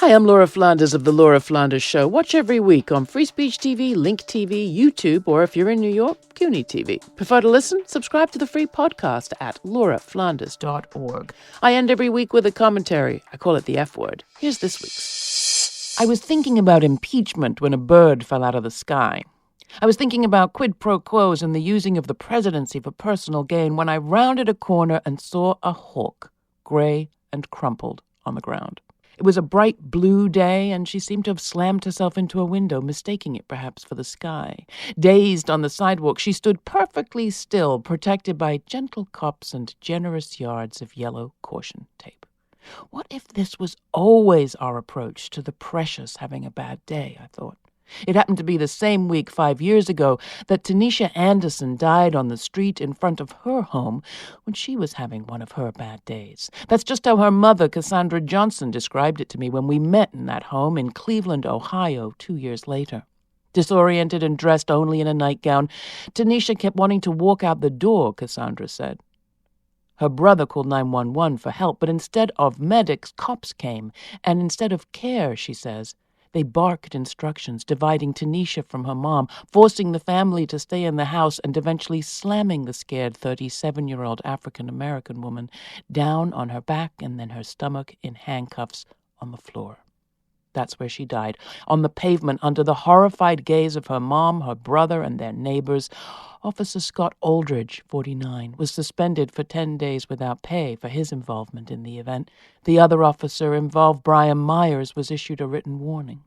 Hi, I'm Laura Flanders of The Laura Flanders Show. Watch every week on Free Speech TV, Link TV, YouTube, or if you're in New York, CUNY TV. Prefer to listen? Subscribe to the free podcast at lauraflanders.org. I end every week with a commentary. I call it the F word. Here's this week's. I was thinking about impeachment when a bird fell out of the sky. I was thinking about quid pro quos and the using of the presidency for personal gain when I rounded a corner and saw a hawk, gray and crumpled, on the ground. It was a bright blue day, and she seemed to have slammed herself into a window, mistaking it perhaps for the sky. Dazed on the sidewalk, she stood perfectly still, protected by gentle cups and generous yards of yellow caution tape. What if this was always our approach to the precious having a bad day, I thought. It happened to be the same week 5 years ago that Tanisha Anderson died on the street in front of her home when she was having one of her bad days. That's just how her mother, Cassandra Johnson, described it to me when we met in that home in Cleveland, Ohio, 2 years later. Disoriented and dressed only in a nightgown, Tanisha kept wanting to walk out the door, Cassandra said. Her brother called 911 for help, but instead of medics, cops came, and instead of care, she says, they barked instructions, dividing Tanisha from her mom, forcing the family to stay in the house and eventually slamming the scared 37-year-old African-American woman down on her back and then her stomach in handcuffs on the floor. That's where she died, on the pavement under the horrified gaze of her mom, her brother, and their neighbors. Officer Scott Aldridge, 49, was suspended for 10 days without pay for his involvement in the event. The other officer involved, Brian Myers, was issued a written warning.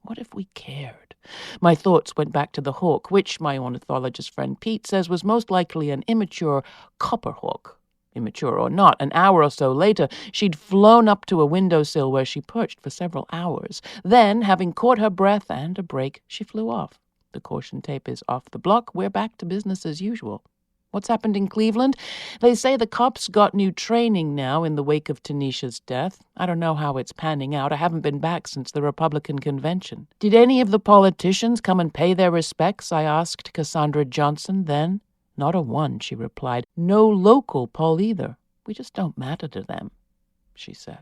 What if we cared? My thoughts went back to the hawk, which my ornithologist friend Pete says was most likely an immature copper hawk. Immature or not, an hour or so later, she'd flown up to a windowsill where she perched for several hours. Then, having caught her breath and a break, she flew off. The caution tape is off the block. We're back to business as usual. What's happened in Cleveland? They say the cops got new training now in the wake of Tanisha's death. I don't know how it's panning out. I haven't been back since the Republican convention. Did any of the politicians come and pay their respects? I asked Cassandra Johnson then. Not a one, she replied. No local poll either. We just don't matter to them, she said.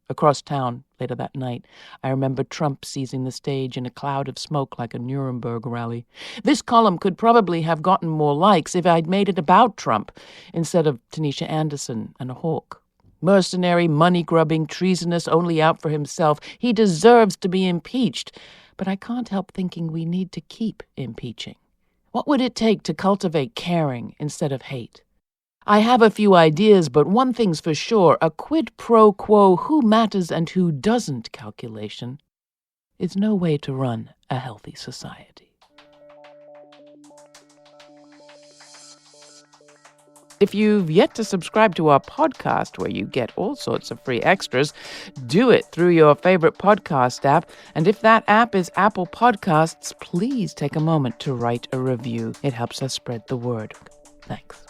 Across town, later that night, I remember Trump seizing the stage in a cloud of smoke like a Nuremberg rally. This column could probably have gotten more likes if I'd made it about Trump instead of Tanisha Anderson and a hawk. Mercenary, money-grubbing, treasonous, only out for himself. He deserves to be impeached. But I can't help thinking we need to keep impeaching. What would it take to cultivate caring instead of hate? I have a few ideas, but one thing's for sure, a quid pro quo who matters and who doesn't calculation is no way to run a healthy society. If you've yet to subscribe to our podcast, where you get all sorts of free extras, do it through your favorite podcast app. And if that app is Apple Podcasts, please take a moment to write a review. It helps us spread the word. Thanks.